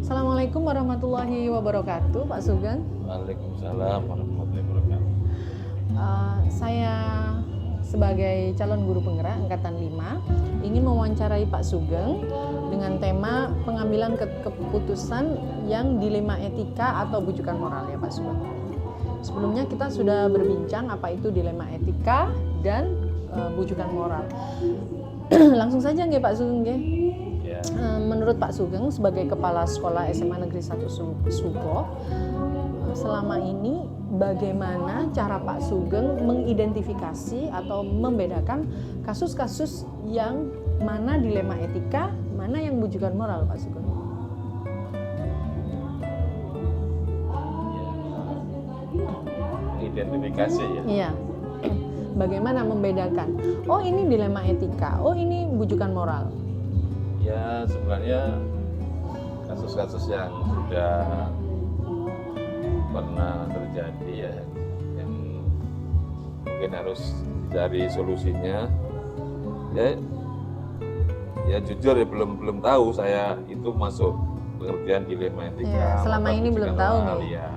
Assalamualaikum warahmatullahi wabarakatuh, Pak Sugeng. Waalaikumsalam warahmatullahi wabarakatuh. Saya sebagai calon guru penggerak Angkatan 5 ingin mewawancarai Pak Sugeng dengan tema pengambilan keputusan yang dilema etika atau bujukan moral ya Pak Sugeng. Sebelumnya kita sudah berbincang apa itu dilema etika dan bujukan moral. Langsung saja nggih Pak Sugeng nggih. Menurut Pak Sugeng sebagai Kepala Sekolah SMA Negeri 1 Suko, selama ini bagaimana cara Pak Sugeng mengidentifikasi atau membedakan kasus-kasus yang mana dilema etika, mana yang bujukan moral Pak Sugeng? Identifikasi ya. Iya. Bagaimana membedakan? Oh ini dilema etika, oh ini bujukan moral. Ya sebenarnya kasus-kasus yang sudah pernah terjadi ya, yang mungkin harus cari solusinya. Ya jujur ya belum tahu saya itu masuk pengertian dilema etika. Ya, selama ini belum tahu nih. Ya.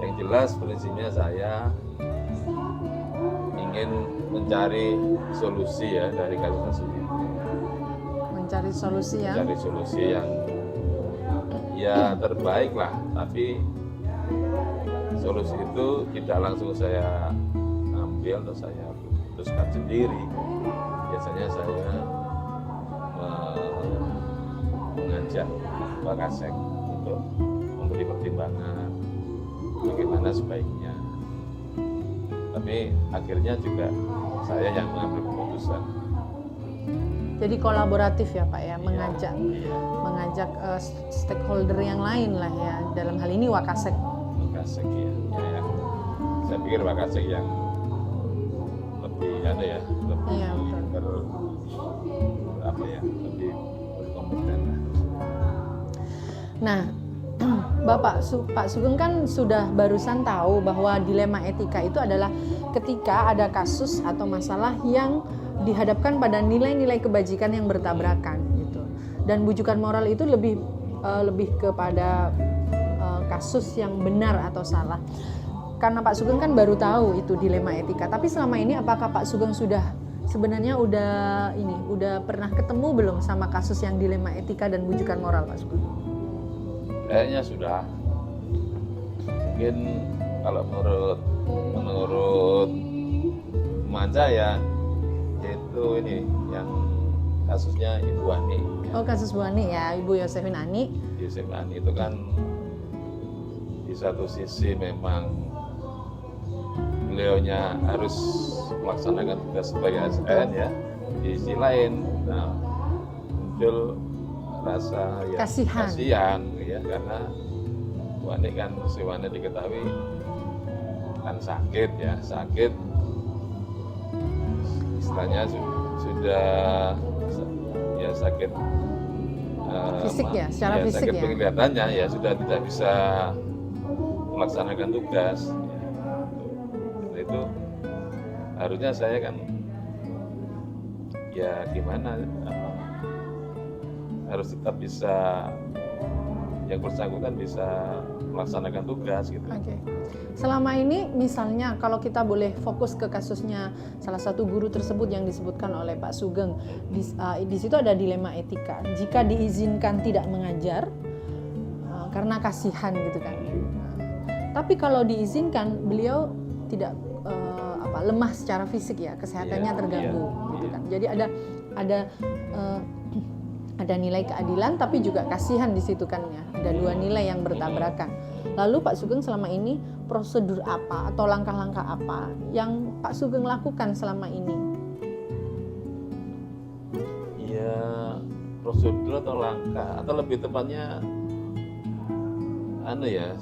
Yang jelas prinsipnya saya ingin mencari solusi ya dari kasus-kasus ini. Mencari solusi ya. Mencari solusi yang ya terbaik lah, tapi solusi itu tidak langsung saya ambil atau saya putuskan sendiri. Biasanya saya mengajak Pak Kasek untuk memberi pertimbangan bagaimana sebaiknya. Tapi akhirnya juga saya yang mengambil keputusan. Jadi kolaboratif ya Pak ya, mengajak Iya. stakeholder yang lain lah ya, dalam hal ini Wakasek. Wakasek ya. Saya pikir Wakasek yang lebih lebih Iya, betul. lebih berkompeten. Nah, Pak Sugeng kan sudah barusan tahu bahwa dilema etika itu adalah ketika ada kasus atau masalah yang dihadapkan pada nilai-nilai kebajikan yang bertabrakan gitu. Dan bujukan moral itu lebih kepada kasus yang benar atau salah. Karena Pak Sugeng kan baru tahu itu dilema etika. Tapi selama ini apakah Pak Sugeng sebenarnya udah pernah ketemu belum sama kasus yang dilema etika dan bujukan moral Pak Sugeng? Kayaknya sudah. Mungkin kalau menurut Manja ya itu ini yang kasusnya Ibu Ani. Oh kasus Bu Ani ya, Ibu Yosefin Ani. Yosefin Ani itu kan di satu sisi memang beliaunya harus melaksanakan tugas sebagai ASN ya. Di sisi lain muncul rasa ya, kasihan ya, karena Bu Ani kan semuanya diketahui kan sakit istilahnya sudah ya sakit fisik ya, secara fisik sakit ya. penglihatannya ya sudah tidak bisa melaksanakan tugas ya. Itu harusnya saya kan ya gimana harus tetap bisa yang bersangkutan bisa melaksanakan tugas gitu. Oke. Selama ini misalnya kalau kita boleh fokus ke kasusnya salah satu guru tersebut yang disebutkan oleh Pak Sugeng, di situ ada dilema etika. Jika diizinkan tidak mengajar karena kasihan gitu kan. Tapi kalau diizinkan beliau tidak lemah secara fisik ya, kesehatannya terganggu gitu kan. Jadi ada nilai keadilan tapi juga kasihan di situ kan ya. Ada dua nilai yang bertabrakan. Lalu Pak Sugeng selama ini prosedur apa atau langkah-langkah apa yang Pak Sugeng lakukan selama ini? Ya prosedur atau langkah atau lebih tepatnya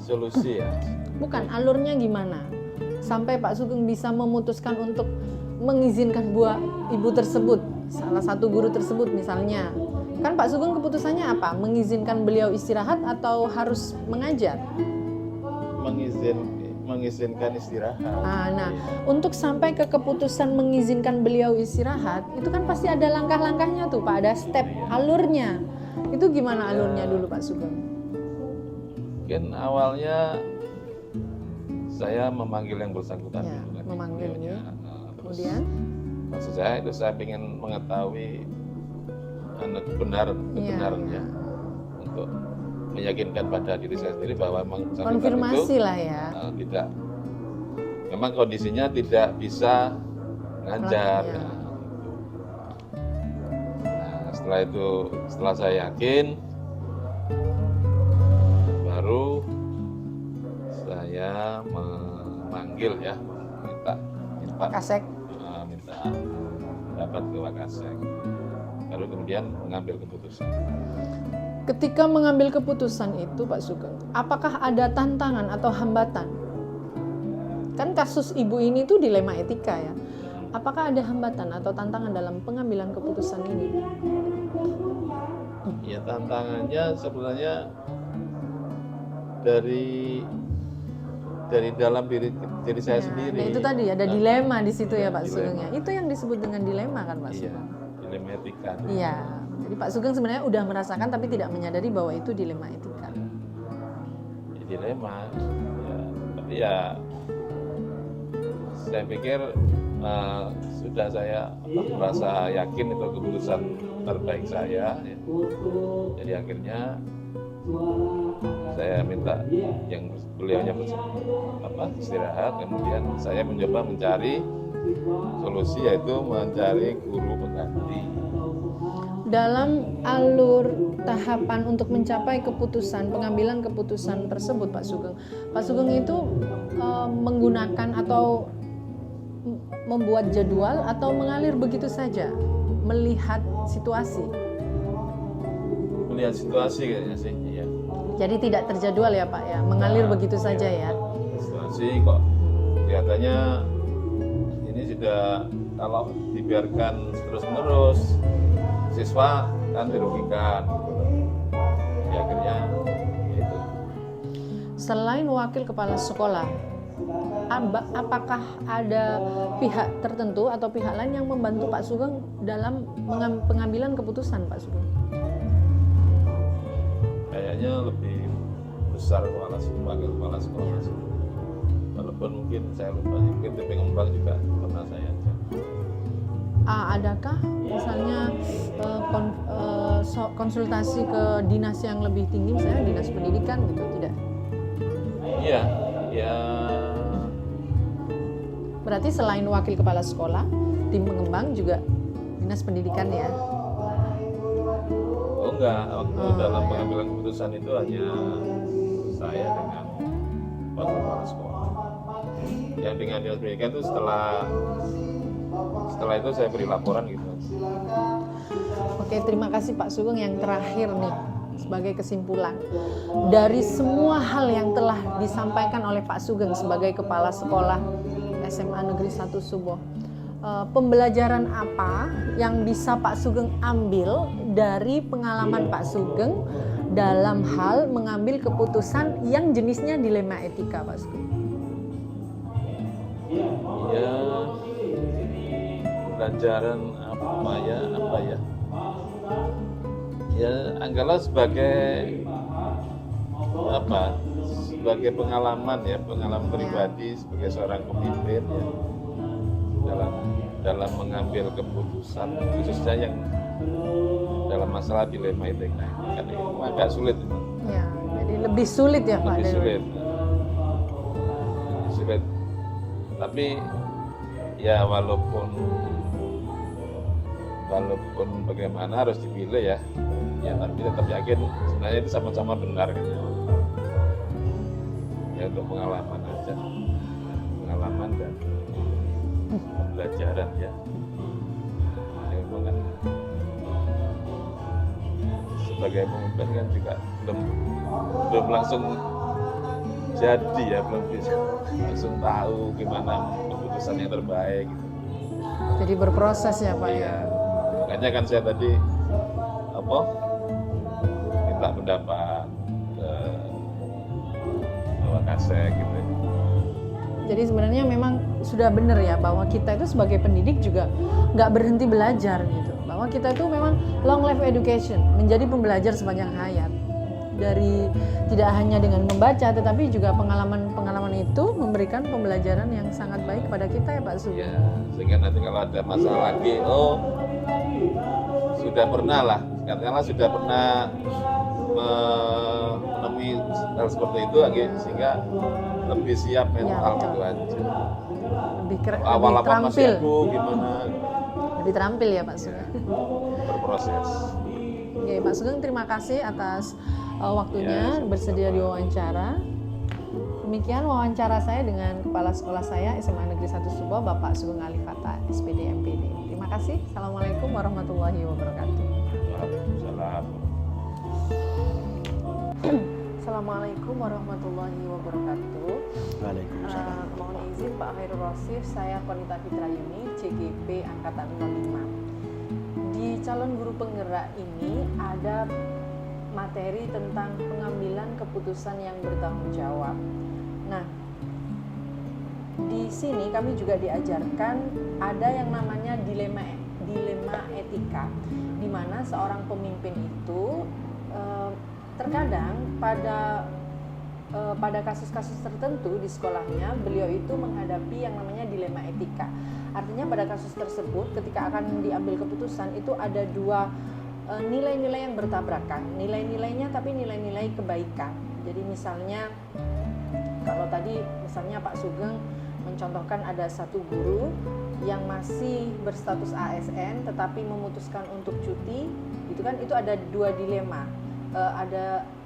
solusi ya. Bukan, alurnya gimana? Sampai Pak Sugeng bisa memutuskan untuk mengizinkan ibu tersebut, salah satu guru tersebut misalnya. Kan Pak Sugeng keputusannya apa? Mengizinkan beliau istirahat atau harus mengajar? Mengizinkan istirahat. Nah, untuk sampai ke keputusan mengizinkan beliau istirahat, itu kan pasti ada langkah-langkahnya tuh Pak, ada step alurnya. Itu gimana alurnya dulu Pak Sugeng? Mungkin awalnya saya memanggil yang bersangkutan Ya, dulu kan. memanggil Videonya. ya. Terus Kemudian maksud saya itu saya ingin mengetahui kebenarannya untuk meyakinkan pada diri saya sendiri bahwa memang bersangkutan konfirmasi itu lah ya. tidak, memang kondisinya tidak bisa ngajar. Ya. Nah, setelah itu, setelah saya yakin, baru saya memanggil ya, minta Kasek. minta dapat ke Wakasek, baru kemudian mengambil keputusan. Ketika mengambil keputusan itu Pak Sugeng, apakah ada tantangan atau hambatan? Kan kasus ibu ini tuh dilema etika ya. Apakah ada hambatan atau tantangan dalam pengambilan keputusan ini? Ya, tantangannya sebenarnya dari dalam diri saya sendiri. Nah, itu tadi ada dilema di situ ya Pak Dilema. Sugeng ya. Itu yang disebut dengan dilema kan Pak Iya, Sugeng? dilema etika. Iya. Jadi Pak Sugeng sebenarnya udah merasakan tapi tidak menyadari bahwa itu dilema etika. Ya, dilema. Ya, tapi ya saya pikir sudah saya merasa yakin itu keputusan terbaik saya. Ya. Jadi akhirnya saya minta yang beliaunya istirahat, kemudian saya mencoba mencari solusi, yaitu mencari guru pengganti. Dalam alur tahapan untuk mencapai keputusan, pengambilan keputusan tersebut Pak Sugeng itu menggunakan atau membuat jadwal atau mengalir begitu saja melihat situasi. Melihat situasi kayaknya sih, iya. Jadi tidak terjadwal ya Pak ya, mengalir begitu saja ya. Situasi kok kelihatannya ini sudah, kalau dibiarkan terus-menerus siswa kan dirugikan. Ya, akhirnya itu. Selain wakil kepala sekolah, apakah ada pihak tertentu atau pihak lain yang membantu Pak Sugeng dalam pengambilan keputusan Pak Sugeng? Kayaknya lebih besar wakil kepala sekolah sih. Walaupun mungkin saya lupa, mungkin di pengembang juga pernah saya ajak. Adakah misalnya konsultasi ke dinas yang lebih tinggi, misalnya dinas pendidikan gitu, tidak? Iya, ya. Berarti selain wakil kepala sekolah, tim pengembang juga dinas pendidikan ya? Oh enggak, waktu dalam pengambilan keputusan itu hanya saya dengan wakil kepala sekolah. Yang dengan dinas pendidikan itu setelah itu saya beri laporan gitu. Oke, terima kasih Pak Sugeng. Yang terakhir nih, sebagai kesimpulan dari semua hal yang telah disampaikan oleh Pak Sugeng sebagai kepala sekolah SMA Negeri 1 Suboh, pembelajaran apa yang bisa Pak Sugeng ambil dari pengalaman Pak Sugeng dalam hal mengambil keputusan yang jenisnya dilema etika Pak Sugeng? Ya, pelajaran apa ya? Ya, anggaplah sebagai sebagai pengalaman pribadi sebagai seorang pemimpin ya, dalam mengambil keputusan, khususnya yang dalam masalah dilema etika ini kan agak sulit. Ya, jadi lebih sulit ya Pak. Lebih sulit. Tapi ya walaupun bagaimana harus dipilih ya, tapi tetap yakin sebenarnya itu sama-sama benar kan. Ya, untuk pengalaman aja, pengalaman dan pembelajaran ya. Ya, memang kan sebagai pemimpin kan juga belum langsung jadi ya, belum bisa langsung tahu gimana keputusan yang terbaik gitu. Jadi berproses ya Pak ya. Makanya kan saya tadi minta pendapat ke Wakasek gitu. Jadi sebenarnya memang sudah benar ya bahwa kita itu sebagai pendidik juga nggak berhenti belajar gitu. Bahwa kita itu memang long life education, menjadi pembelajar sepanjang hayat. dari tidak hanya dengan membaca, tetapi juga pengalaman-pengalaman itu memberikan pembelajaran yang sangat baik kepada kita ya Pak Sugeng. Ya, sehingga nanti kalau ada masalah lagi, oh sudah pernah lah, katakanlah sudah pernah menemui hal seperti itu lagi, sehingga lebih siap mental betul. gitu aja. Lebih Awal-awal masih terampil. aku gimana Lebih terampil ya Pak Sugeng. berproses. Oke, Pak Sugeng, terima kasih atas waktunya bersedia diwawancara. Demikian wawancara saya dengan Kepala Sekolah saya SMA Negeri 1 Subo, Bapak Sugeng Ali Fatah, SPD MPD. Terima kasih. Assalamualaikum warahmatullahi wabarakatuh. Waalaikumsalam. Assalamualaikum warahmatullahi wabarakatuh. Waalaikumsalam. Mohon izin Pak Khairul Rosif, saya Konita Fitra Yuni, CGP Angkatan 05. Di calon guru penggerak ini ada materi tentang pengambilan keputusan yang bertanggung jawab. Nah, di sini kami juga diajarkan ada yang namanya dilema etika, di mana seorang pemimpin itu terkadang pada kasus-kasus tertentu di sekolahnya beliau itu menghadapi yang namanya dilema etika. Artinya pada kasus tersebut ketika akan diambil keputusan itu ada dua nilai-nilai yang bertabrakan, nilai-nilainya tapi nilai-nilai kebaikan. Jadi misalnya kalau tadi misalnya Pak Sugeng mencontohkan ada satu guru yang masih berstatus ASN tetapi memutuskan untuk cuti, itu kan itu ada dua dilema.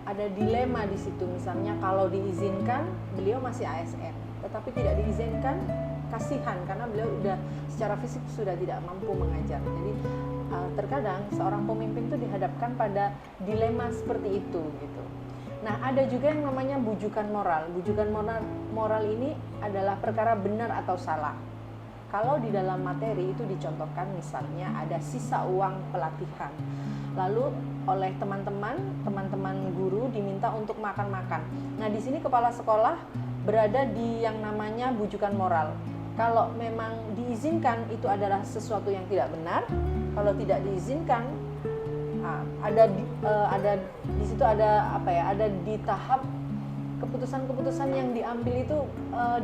Ada dilema di situ, misalnya kalau diizinkan beliau masih ASN, tetapi tidak diizinkan kasihan karena beliau udah secara fisik sudah tidak mampu mengajar. Jadi terkadang seorang pemimpin itu dihadapkan pada dilema seperti itu gitu. Nah, ada juga yang namanya bujukan moral. Bujukan moral ini adalah perkara benar atau salah. Kalau di dalam materi itu dicontohkan misalnya ada sisa uang pelatihan. Lalu oleh teman-teman guru diminta untuk makan-makan. Nah, di sini kepala sekolah berada di yang namanya bujukan moral. Kalau memang diizinkan itu adalah sesuatu yang tidak benar. Kalau tidak diizinkan ada di situ ada apa ya? Ada di tahap keputusan-keputusan yang diambil itu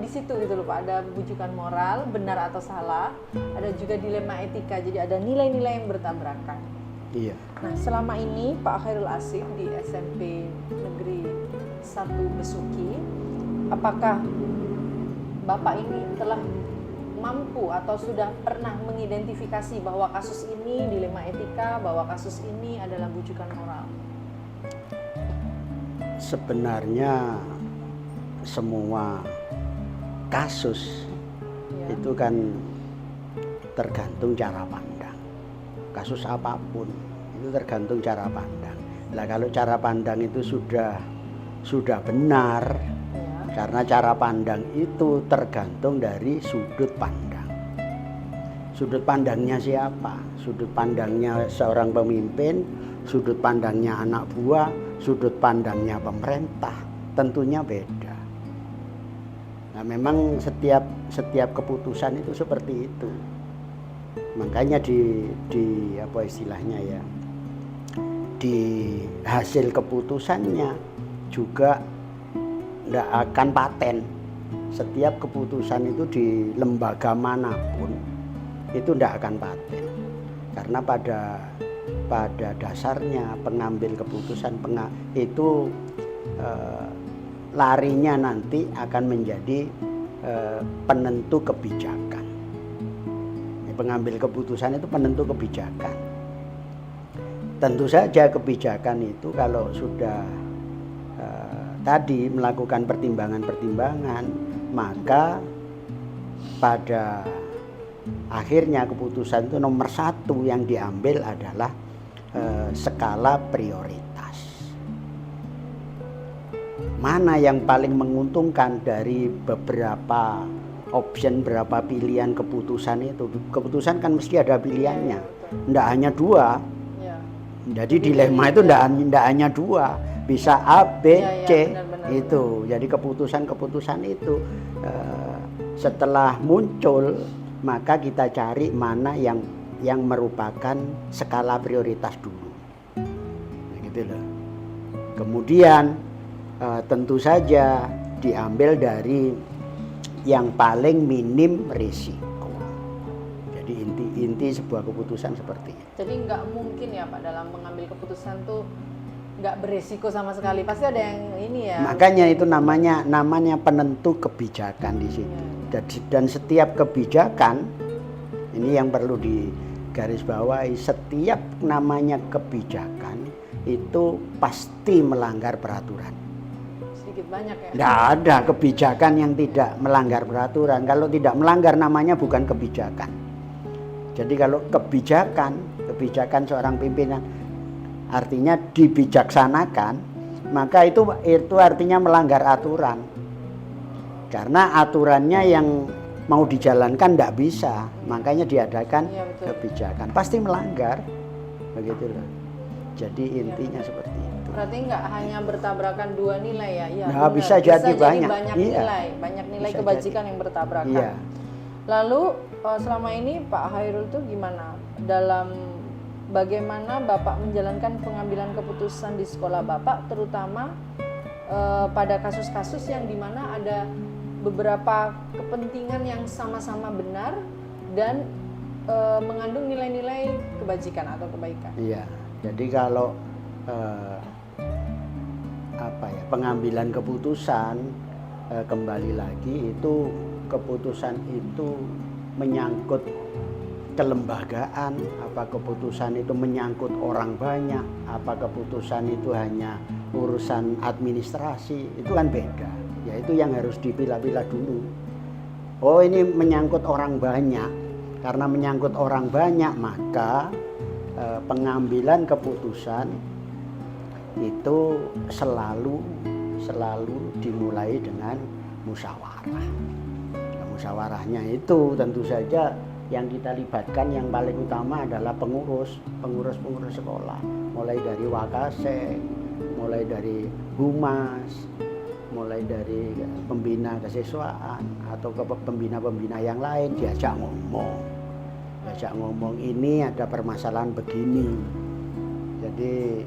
di situ gitu loh Pak. Ada bujukan moral, benar atau salah. Ada juga dilema etika. Jadi ada nilai-nilai yang bertabrakan. Iya. Nah, selama ini Pak Khairul Asif di SMP Negeri 1 Besuki, apakah Bapak ini telah mampu atau sudah pernah mengidentifikasi bahwa kasus ini dilema etika, bahwa kasus ini adalah bujukan moral? Sebenarnya semua kasus itu kan tergantung cara pandang. Kasus apapun itu tergantung cara pandang. Nah, kalau cara pandang itu sudah benar, karena cara pandang itu tergantung dari sudut pandang. Sudut pandangnya siapa? Sudut pandangnya seorang pemimpin, sudut pandangnya anak buah, sudut pandangnya pemerintah, tentunya beda. Nah, memang setiap keputusan itu seperti itu. Makanya di apa istilahnya ya, di hasil keputusannya juga tidak akan paten. Setiap keputusan itu di lembaga manapun itu tidak akan paten, karena pada dasarnya pengambil keputusan itu larinya nanti akan menjadi penentu kebijakan. Pengambil keputusan itu penentu kebijakan. Tentu saja kebijakan itu kalau sudah tadi melakukan pertimbangan-pertimbangan, maka pada akhirnya keputusan itu nomor satu yang diambil adalah skala prioritas. Mana yang paling menguntungkan dari beberapa option, berapa pilihan keputusan itu? Keputusan kan mesti ada pilihannya, tidak hanya dua. Jadi dilema itu tidak hanya dua, bisa A, B, C benar. Itu. Jadi keputusan-keputusan itu setelah muncul, maka kita cari mana yang merupakan skala prioritas dulu. Nah, gitu loh. Kemudian tentu saja diambil dari yang paling minim risiko. Jadi inti sebuah keputusan seperti itu. Jadi nggak mungkin ya Pak dalam mengambil keputusan tuh nggak beresiko sama sekali. Pasti ada yang ini ya. Makanya itu namanya penentu kebijakan di situ. Dan setiap kebijakan ini yang perlu digarisbawahi, setiap namanya kebijakan itu pasti melanggar peraturan. Sedikit banyak ya. Tidak ada kebijakan yang tidak melanggar peraturan. Kalau tidak melanggar namanya bukan kebijakan. Jadi kalau kebijakan seorang pimpinan artinya dibijaksanakan, maka itu artinya melanggar aturan. Karena aturannya yang mau dijalankan tidak bisa, makanya diadakan kebijakan. Pasti melanggar, begitu loh. Jadi intinya seperti itu. Berarti nggak hanya bertabrakan dua nilai ya? Iya. Nah, bisa jadi banyak nilai kebajikan yang bertabrakan. Iya. Lalu selama ini Pak Hairul tuh gimana dalam bagaimana Bapak menjalankan pengambilan keputusan di sekolah Bapak, terutama pada kasus-kasus yang dimana ada beberapa kepentingan yang sama-sama benar dan mengandung nilai-nilai kebajikan atau kebaikan. Iya. Jadi kalau pengambilan keputusan kembali lagi itu keputusan itu menyangkut kelembagaan, apa keputusan itu menyangkut orang banyak, apa keputusan itu hanya urusan administrasi, itu kan beda. Ya itu yang harus dipilah-pilah dulu. Oh ini menyangkut orang banyak, karena menyangkut orang banyak maka pengambilan keputusan itu selalu dimulai dengan musyawarah. Nah, musyawarahnya itu tentu saja yang kita libatkan yang paling utama adalah pengurus sekolah, mulai dari wakasek, mulai dari humas, mulai dari pembina kesiswaan atau ke pembina-pembina yang lain diajak ngomong ini ada permasalahan begini. Jadi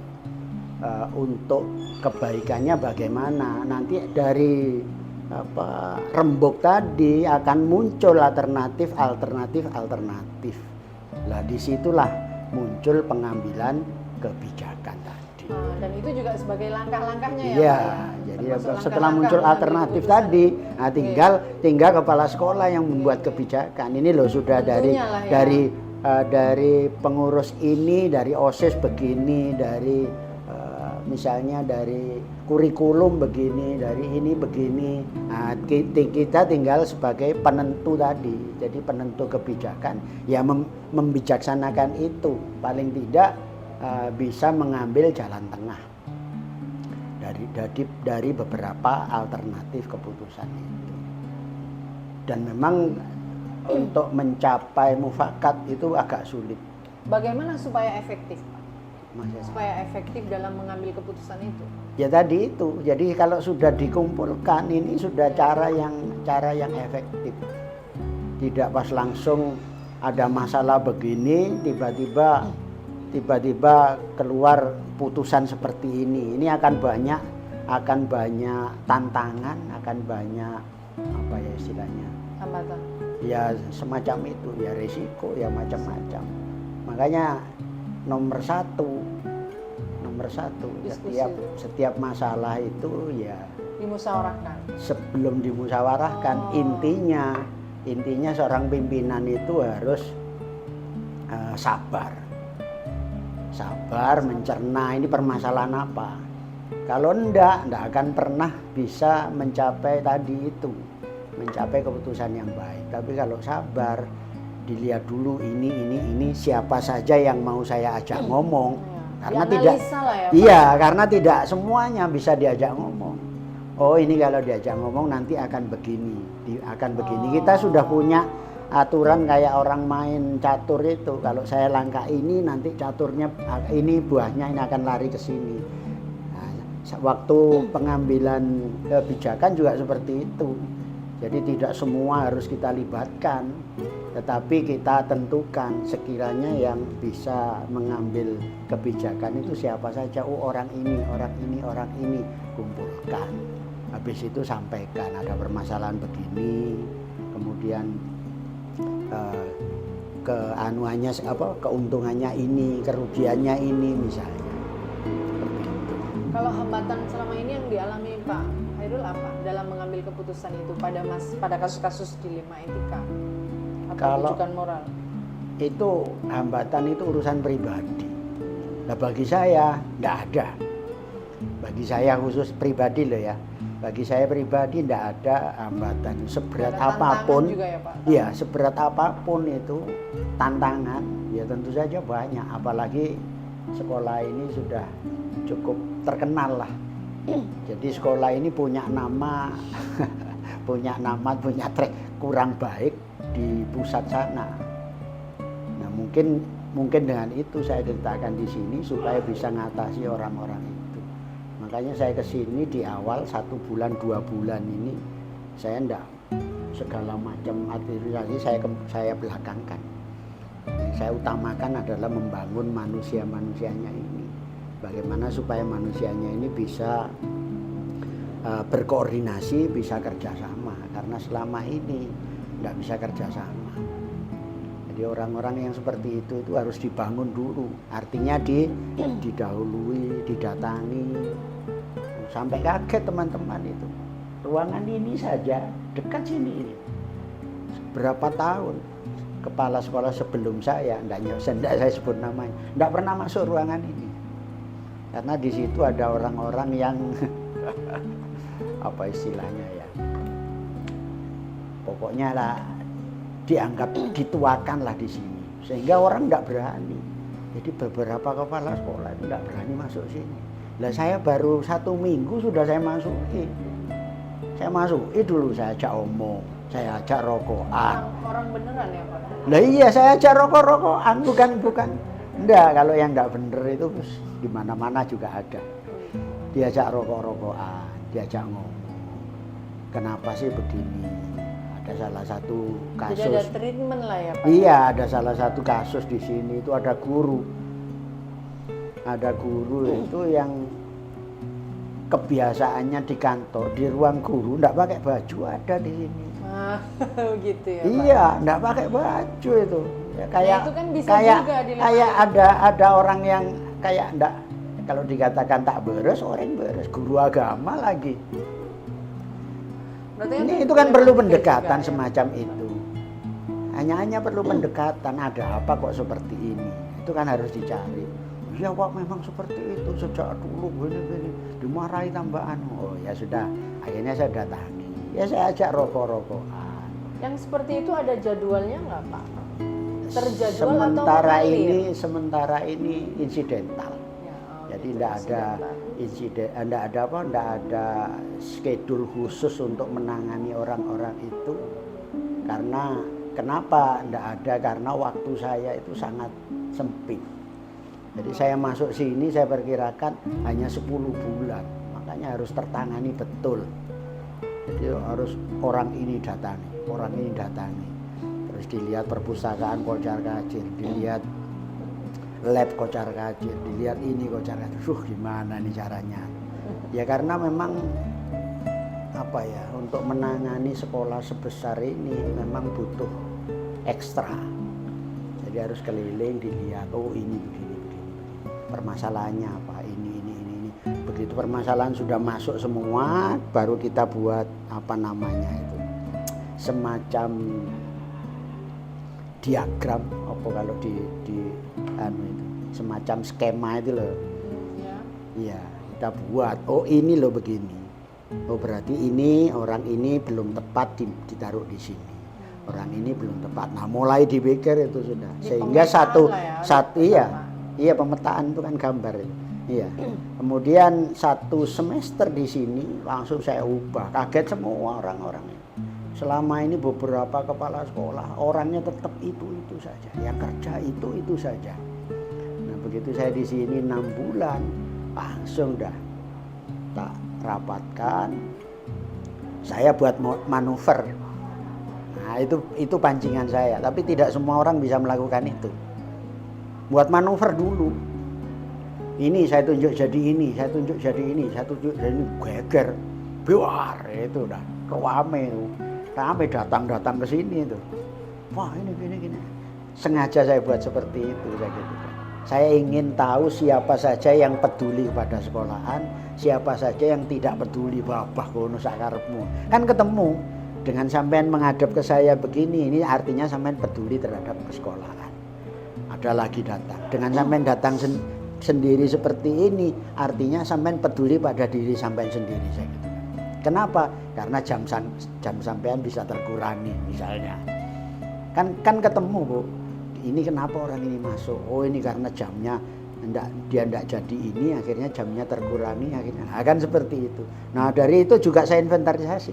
untuk kebaikannya bagaimana, nanti dari rembuk tadi akan muncul alternatif. Lah disitulah muncul pengambilan kebijakan tadi. Dan itu juga sebagai langkah-langkahnya ya. Iya, Pak, jadi setelah muncul alternatif tadi, nah tinggal kepala sekolah yang membuat kebijakan. Ini loh sudah dari pengurus ini, dari OSIS begini, dari misalnya dari kurikulum begini, dari ini begini. Nah, kita tinggal sebagai penentu tadi. Jadi penentu kebijakan ya membijaksanakan itu. Paling tidak bisa mengambil jalan tengah dari beberapa alternatif keputusan itu. Dan memang untuk mencapai mufakat itu agak sulit. Bagaimana supaya efektif, Pak? Supaya efektif dalam mengambil keputusan itu? Ya tadi itu. Jadi kalau sudah dikumpulkan ini sudah cara yang efektif. Tidak pas langsung ada masalah begini tiba-tiba keluar putusan seperti ini. Ini akan banyak tantangan, akan banyak apa ya istilahnya? Hambatan. Ya semacam itu, ya risiko, ya macam-macam. Makanya nomor satu setiap masalah itu ya dimusyawarahkan. Sebelum dimusyawarahkan, intinya seorang pimpinan itu harus sabar mencerna ini permasalahan apa. Kalau enggak akan pernah bisa mencapai keputusan yang baik. Tapi kalau sabar, dilihat dulu ini siapa saja yang mau saya ajak ngomong. Karena karena tidak semuanya bisa diajak ngomong. Oh ini kalau diajak ngomong nanti akan begini. Kita sudah punya aturan kayak orang main catur itu. Kalau saya langkah ini nanti caturnya ini buahnya ini akan lari ke sini. Nah, waktu pengambilan kebijakan juga seperti itu. Jadi tidak semua harus kita libatkan, tetapi kita tentukan sekiranya yang bisa mengambil kebijakan itu siapa saja. Oh, orang ini, orang ini, orang ini, kumpulkan. Habis itu sampaikan ada permasalahan begini, kemudian keuntungannya ini, kerugiannya ini misalnya. Seperti itu. Kalau hambatan selama ini yang dialami Pak Hairul apa dalam mengambil keputusan itu pada kasus-kasus dilema etika atau Kalau rujukan moral? Itu hambatan itu urusan pribadi. Nah, bagi saya tidak ada. Bagi saya khusus pribadi loh ya. Bagi saya pribadi tidak ada hambatan seberat apapun. Juga ya, Pak? Ya, seberat apapun itu tantangan, ya tentu saja banyak. Apalagi sekolah ini sudah cukup terkenal lah. Jadi sekolah ini punya nama, punya track kurang baik di pusat sana. Nah, mungkin dengan itu saya ceritakan di sini supaya bisa ngatasi orang-orang itu. Makanya saya kesini di awal 1 bulan 2 bulan ini saya enggak segala macam administrasi saya belakangkan. Yang saya utamakan adalah membangun manusianya ini. Bagaimana supaya manusianya ini bisa berkoordinasi, bisa kerjasama. Karena selama ini enggak bisa kerjasama. Jadi orang-orang yang seperti itu harus dibangun dulu. Artinya didahului, didatangi. Sampai kaget teman-teman itu. Ruangan ini saja dekat sini ini. Berapa tahun kepala sekolah sebelum saya, enggak saya sebut namanya, enggak pernah masuk ruangan ini. Karena di situ ada orang-orang yang apa istilahnya ya. Pokoknya lah dianggap dituakan lah di sini. Sehingga orang enggak berani. Jadi beberapa kepala sekolah itu enggak berani masuk sini. Lah saya baru 1 minggu sudah saya masukin. Saya masukin dulu, saya ajak omong, saya ajak rokokan. Orang beneran ya Pak? Lah iya, saya ajak rokokan, bukan. Enggak, kalau yang enggak bener itu di mana-mana juga ada. Diajak rokokan, diajak ngomong. Kenapa sih begini? Ada salah satu kasus. Jadi ada treatment lah ya Pak? Iya, ada salah satu kasus di sini itu ada guru. Ada guru itu yang kebiasaannya di kantor, di ruang guru enggak pakai baju ada di sini. Gitu ya Pak? Iya, enggak pakai baju itu. Ya, kayak itu kan bisa kayak juga kayak ada orang yang kayak enggak, kalau dikatakan tak beres, orang beres, guru agama lagi. Ini itu kan perlu pendekatan juga, semacam ya? Itu. Hanya perlu pendekatan, ada apa kok seperti ini. Itu kan harus dicari. Ya Pak, memang seperti itu sejak dulu gini dimarahi tambahan. Oh ya sudah, akhirnya saya datangi. Ya saya ajak rokokan. Yang seperti itu ada jadwalnya nggak Pak? Terjadwal atau sementara ini insidental. Ya, jadi tidak ada schedule khusus untuk menangani orang-orang itu. Karena kenapa tidak ada? Karena waktu saya itu sangat sempit. Jadi saya masuk sini saya perkirakan hanya 10 bulan, makanya harus tertangani betul. Jadi harus orang ini datangi, terus dilihat perpustakaan Kocar-Kacir, dilihat lab Kocar-Kacir, dilihat ini Kocar-Kacir. Gimana nih caranya? Ya karena memang apa ya, untuk menangani sekolah sebesar ini memang butuh ekstra. Jadi harus keliling dilihat, oh ini begini. Permasalahannya apa, ini. Begitu permasalahan sudah masuk semua, baru kita buat apa namanya itu, semacam diagram apa kalau di itu, semacam skema itu loh. Iya, kita buat. Oh ini loh begini. Oh berarti ini orang ini belum tepat ditaruh di sini. Orang ini belum tepat. Nah mulai dipikir itu sudah. Sehingga satu iya pemetaan itu kan gambar itu. Iya. Kemudian 1 semester di sini langsung saya ubah. Kaget semua orang-orangnya. Selama ini beberapa kepala sekolah orangnya tetap itu saja. Yang kerja itu saja. Nah begitu saya di sini 6 bulan langsung dah tak rapatkan. saya buat manuver. Nah, itu pancingan saya, tapi tidak semua orang bisa melakukan itu. Buat manuver dulu. Ini saya tunjuk jadi ini, saya tunjuk jadi ini, saya tunjuk jadi ini, geger. Biar itu udah rame datang ke sini itu. Wah, ini gini. Sengaja saya buat seperti itu saya gitu. Saya ingin tahu siapa saja yang peduli kepada sekolahan, siapa saja yang tidak peduli babah kono sakarepmu. Kan ketemu dengan sampean menghadap ke saya begini, ini artinya sampean peduli terhadap sekolahan. Ada lagi datang. Dengan sampean datang sendiri seperti ini, artinya sampean peduli pada diri sampean sendiri saya gitu. Kenapa? Karena jam sampean bisa terkurangi misalnya. Kan ketemu, Bu. Ini kenapa orang ini masuk? Oh, ini karena jamnya dia enggak jadi ini, akhirnya jamnya terkurangi akhirnya. Nah, kan seperti itu. Nah, dari itu juga saya inventarisasi.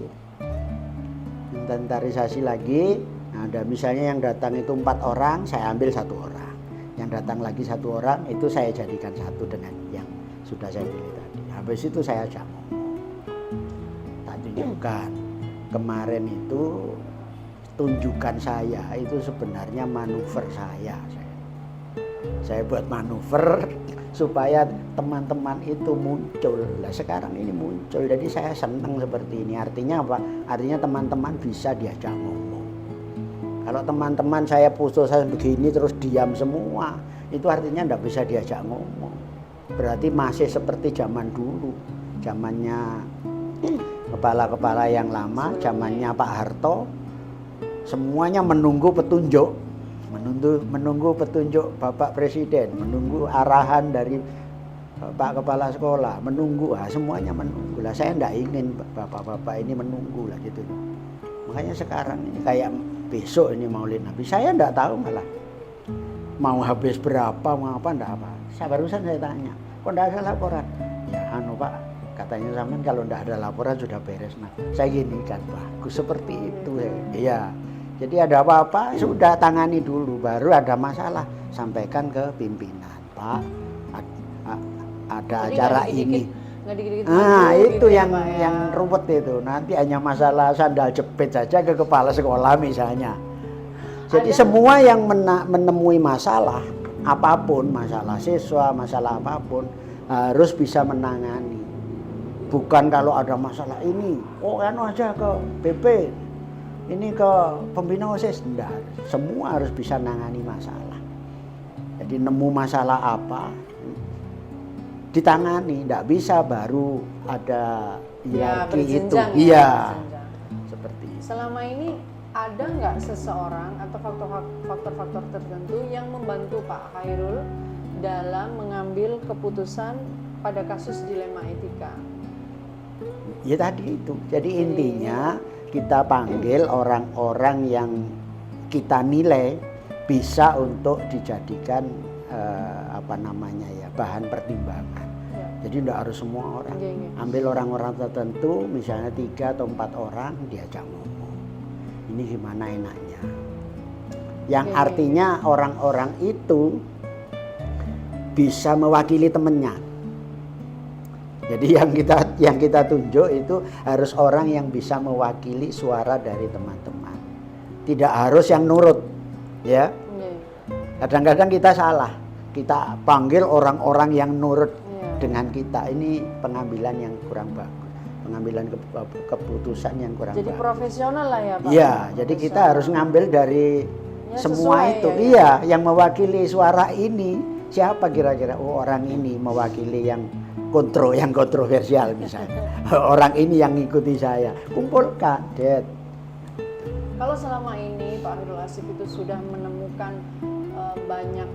Inventarisasi lagi. Nah, ada misalnya yang datang itu 4 orang, saya ambil 1 orang. Yang datang lagi 1 orang, itu saya jadikan satu dengan yang sudah saya pilih tadi. Habis itu saya ajak ngomong. Tak tunjukkan. Kemarin itu tunjukkan saya itu sebenarnya manuver saya buat manuver supaya teman-teman itu muncul. Nah, sekarang ini muncul, jadi saya senang seperti ini. Artinya apa? Artinya teman-teman bisa diajak ngomong. Kalau teman-teman saya putus saya begini terus diam semua, itu artinya tidak bisa diajak ngomong. Berarti masih seperti zaman dulu, zamannya kepala-kepala yang lama, zamannya Pak Harto. Semuanya menunggu petunjuk, menunggu petunjuk Bapak Presiden, menunggu arahan dari Pak Kepala Sekolah, menunggu, semuanya menunggu lah. Saya tidak ingin bapak-bapak ini menunggu lah gitu. Makanya sekarang ini kayak besok ini Maulid Nabi, saya tidak tahu malah mau habis berapa, mau apa, tidak apa. Barusan saya tanya, kok tidak ada laporan? Ya Pak, katanya zaman kalau tidak ada laporan sudah beres. Nah, saya gini kan, bagus seperti itu ya. Iya. Jadi ada apa-apa sudah tangani dulu, baru ada masalah sampaikan ke pimpinan. Pak, ada jadi acara ini. Itu gitu yang ya, yang ruwet itu. Nanti hanya masalah sandal jepit saja ke kepala sekolah misalnya. Jadi semua yang menemui masalah apapun, masalah siswa, masalah apapun harus bisa menangani. Bukan kalau ada masalah ini, aja ke BP. Ini ke pembina OSIS, enggak. Semua harus bisa nangani masalah. Jadi nemu masalah apa, ditangani. Enggak bisa baru ada hierarki itu. Iya. Seperti itu. Selama ini ada nggak seseorang atau faktor-faktor tertentu yang membantu Pak Khairul dalam mengambil keputusan pada kasus dilema etika? Ya tadi itu. Jadi intinya kita panggil orang-orang yang kita nilai bisa untuk dijadikan bahan pertimbangan. Ya. Jadi tidak harus semua orang. Ambil orang-orang tertentu, misalnya 3 atau 4 orang, diajak ngomong. Ini gimana enaknya? Yang artinya orang-orang itu bisa mewakili temannya. Jadi yang kita tunjuk itu harus orang yang bisa mewakili suara dari teman-teman. Tidak harus yang nurut, ya. Kadang-kadang kita salah. Kita panggil orang-orang yang nurut dengan kita. Ini pengambilan yang kurang bagus. Pengambilan keputusan yang kurang bagus. Jadi profesional lah ya, Pak. Iya, jadi kita harus ngambil dari semua itu. Iya, yang mewakili suara ini siapa kira-kira? Oh, orang ini mewakili yang kontroversial misalnya. Orang ini yang ngikuti saya. Kumpulkan, Dad. Kalau selama ini Pak Khairul Asif itu sudah menemukan banyak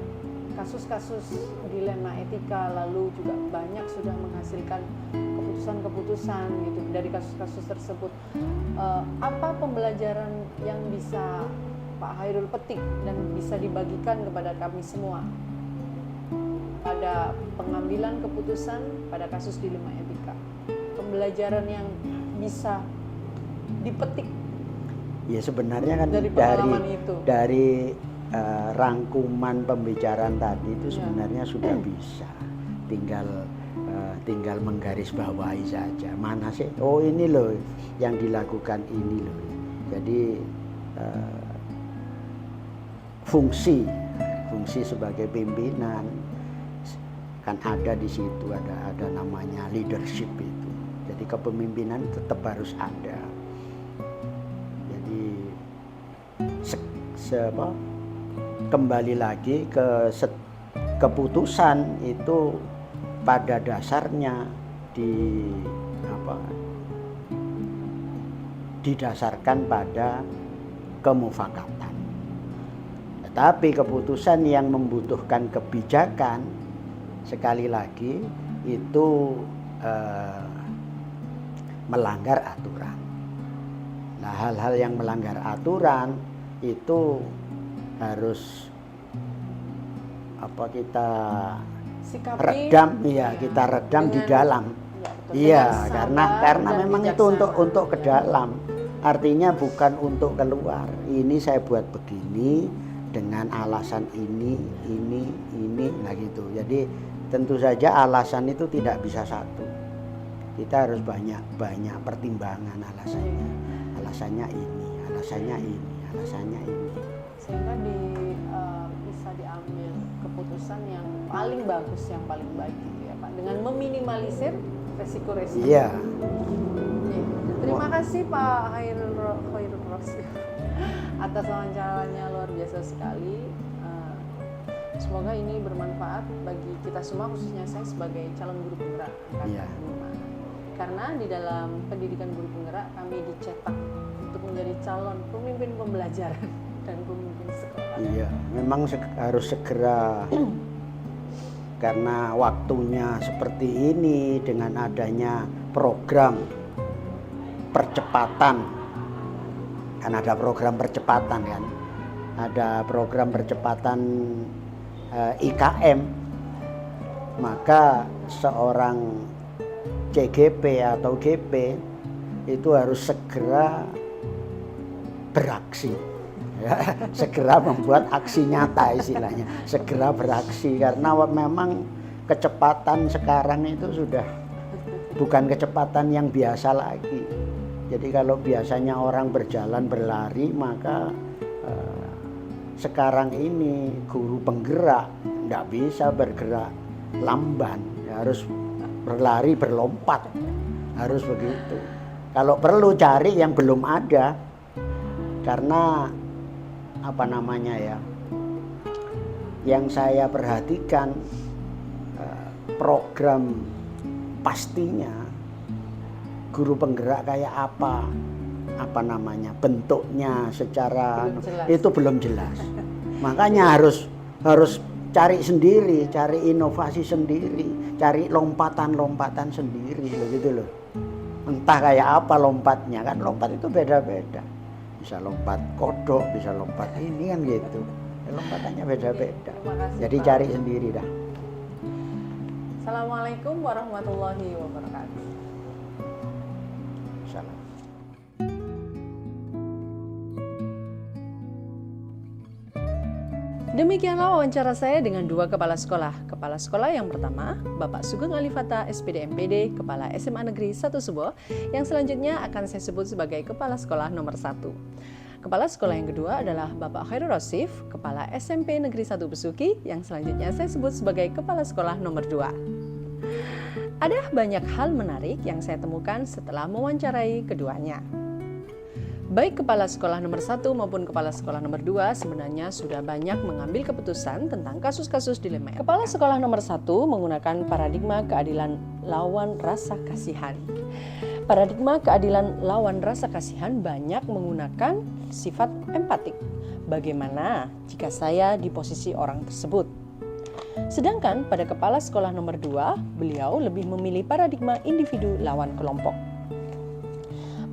kasus-kasus dilema etika, lalu juga banyak sudah menghasilkan keputusan-keputusan gitu dari kasus-kasus tersebut. Apa pembelajaran yang bisa Pak Khairul petik dan bisa dibagikan kepada kami semua pada pengambilan keputusan pada kasus dilema etika? Pembelajaran yang bisa dipetik. Ya sebenarnya kan dari rangkuman pembicaraan tadi itu sebenarnya sudah bisa. Tinggal tinggal menggarisbawahi saja. Mana sih? Oh ini loh yang dilakukan ini loh. Jadi fungsi sebagai pimpinan kan ada di situ, ada namanya leadership itu. Jadi kepemimpinan tetap harus ada. Jadi kembali lagi ke keputusan itu pada dasarnya didasarkan pada kemufakatan. Tetapi keputusan yang membutuhkan kebijakan sekali lagi itu melanggar aturan. Nah, hal-hal yang melanggar aturan itu harus kita sikapi, redam, kita redam di dalam. Iya, karena memang itu untuk ke dalam. Artinya bukan untuk keluar. Ini saya buat begini dengan alasan ini, nah gitu. Jadi tentu saja alasan itu tidak bisa satu. Kita harus banyak pertimbangan alasannya. Alasannya ini, alasannya ini, alasannya ini. Sehingga bisa diambil keputusan yang paling bagus, yang paling baik gitu ya Pak, dengan meminimalisir resiko-resiko. Iya. Terima kasih Pak Khairul Rosyid atas wawancaranya, luar biasa sekali. Semoga ini bermanfaat bagi kita semua, khususnya saya sebagai calon guru penggerak angkatan 5. Karena di dalam pendidikan guru penggerak kami dicetak untuk menjadi calon pemimpin pembelajaran dan pemimpin sekolah. Iya, memang harus segera karena waktunya seperti ini, dengan adanya program percepatan, kan ada program percepatan kan, ada program percepatan IKM, maka seorang CGP atau GP itu harus segera beraksi. Ya, segera membuat aksi nyata istilahnya, segera beraksi, karena memang kecepatan sekarang itu sudah bukan kecepatan yang biasa lagi. Jadi kalau biasanya orang berjalan berlari, maka sekarang ini guru penggerak tidak bisa bergerak lamban, harus berlari berlompat, harus begitu. Kalau perlu cari yang belum ada, karena yang saya perhatikan program pastinya guru penggerak kayak apa bentuknya secara itu belum jelas. Makanya harus cari sendiri, cari inovasi sendiri, cari lompatan sendiri gitu loh. Entah kayak apa lompatnya, kan lompat itu beda-beda. Bisa lompat kodok, bisa lompat ini kan gitu. Lompatannya beda-beda. Jadi Pak, cari sendiri dah. Assalamualaikum warahmatullahi wabarakatuh. Salam. Demikianlah wawancara saya dengan dua kepala sekolah. Kepala sekolah yang pertama, Bapak Sugeng Alifata, SPD MPD, Kepala SMA Negeri 1 Subo, yang selanjutnya akan saya sebut sebagai Kepala Sekolah nomor 1. Kepala sekolah yang kedua adalah Bapak Khairul Rosyid, Kepala SMP Negeri 1 Besuki, yang selanjutnya saya sebut sebagai Kepala Sekolah nomor 2. Ada banyak hal menarik yang saya temukan setelah mewawancarai keduanya. Baik kepala sekolah nomor 1 maupun kepala sekolah nomor 2 sebenarnya sudah banyak mengambil keputusan tentang kasus-kasus dilema. Kepala sekolah nomor 1 menggunakan paradigma keadilan lawan rasa kasihan. Paradigma keadilan lawan rasa kasihan banyak menggunakan sifat empatik. Bagaimana jika saya di posisi orang tersebut? Sedangkan pada kepala sekolah nomor 2, beliau lebih memilih paradigma individu lawan kelompok.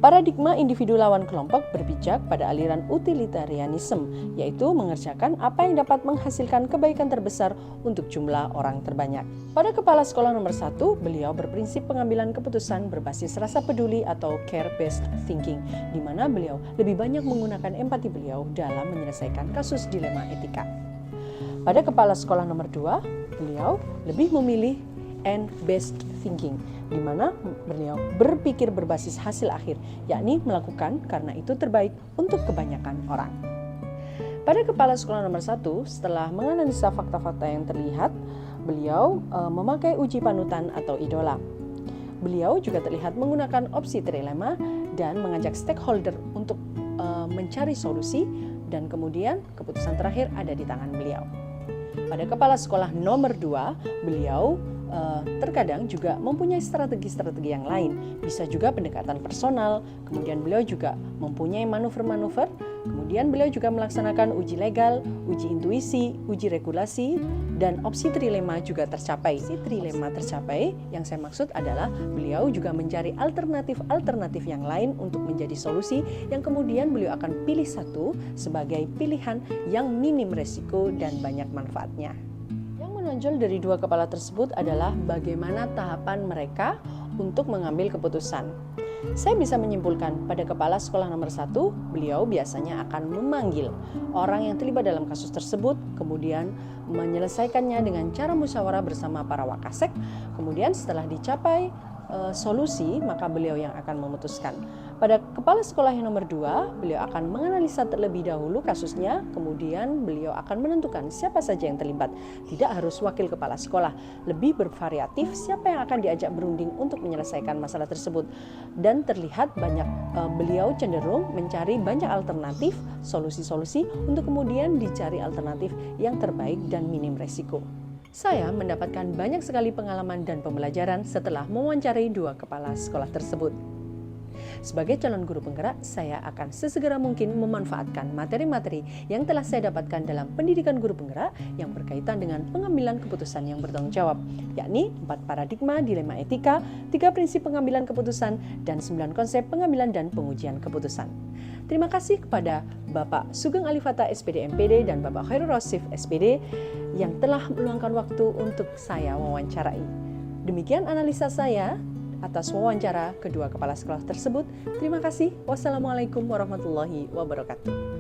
Paradigma individu lawan kelompok berpijak pada aliran utilitarianisme, yaitu mengerjakan apa yang dapat menghasilkan kebaikan terbesar untuk jumlah orang terbanyak. Pada kepala sekolah nomor 1, beliau berprinsip pengambilan keputusan berbasis rasa peduli atau care-based thinking, di mana beliau lebih banyak menggunakan empati beliau dalam menyelesaikan kasus dilema etika. Pada kepala sekolah nomor 2, beliau lebih memilih end-based thinking, di mana beliau berpikir berbasis hasil akhir, yakni melakukan karena itu terbaik untuk kebanyakan orang. Pada kepala sekolah nomor 1, setelah menganalisa fakta-fakta yang terlihat, beliau memakai uji panutan atau idola. Beliau juga terlihat menggunakan opsi trilema dan mengajak stakeholder untuk mencari solusi, dan kemudian keputusan terakhir ada di tangan beliau. Pada kepala sekolah nomor 2, beliau terkadang juga mempunyai strategi-strategi yang lain. Bisa juga pendekatan personal, kemudian beliau juga mempunyai manuver-manuver, kemudian beliau juga melaksanakan uji legal, uji intuisi, uji regulasi, dan opsi trilema juga tercapai. Opsi trilema tercapai, yang saya maksud adalah beliau juga mencari alternatif-alternatif yang lain untuk menjadi solusi, yang kemudian beliau akan pilih satu sebagai pilihan yang minim resiko dan banyak manfaatnya. Menonjol dari dua kepala tersebut adalah bagaimana tahapan mereka untuk mengambil keputusan. Saya bisa menyimpulkan pada kepala sekolah nomor 1, beliau biasanya akan memanggil orang yang terlibat dalam kasus tersebut, kemudian menyelesaikannya dengan cara musyawarah bersama para wakasek. Kemudian setelah dicapai solusi, maka beliau yang akan memutuskan. Pada kepala sekolah yang nomor 2, beliau akan menganalisa terlebih dahulu kasusnya, kemudian beliau akan menentukan siapa saja yang terlibat. Tidak harus wakil kepala sekolah, lebih bervariatif siapa yang akan diajak berunding untuk menyelesaikan masalah tersebut. Dan terlihat beliau cenderung mencari banyak alternatif, solusi-solusi untuk kemudian dicari alternatif yang terbaik dan minim resiko. Saya mendapatkan banyak sekali pengalaman dan pembelajaran setelah mewawancarai dua kepala sekolah tersebut. Sebagai calon guru penggerak, saya akan sesegera mungkin memanfaatkan materi-materi yang telah saya dapatkan dalam pendidikan guru penggerak yang berkaitan dengan pengambilan keputusan yang bertanggung jawab, yakni 4 paradigma dilema etika, 3 prinsip pengambilan keputusan, dan 9 konsep pengambilan dan pengujian keputusan. Terima kasih kepada Bapak Sugeng Alifata SPD MPD dan Bapak Khairul Rosif SPD yang telah meluangkan waktu untuk saya wawancarai. Demikian analisa saya atas wawancara kedua kepala sekolah tersebut. Terima kasih. Wassalamualaikum warahmatullahi wabarakatuh.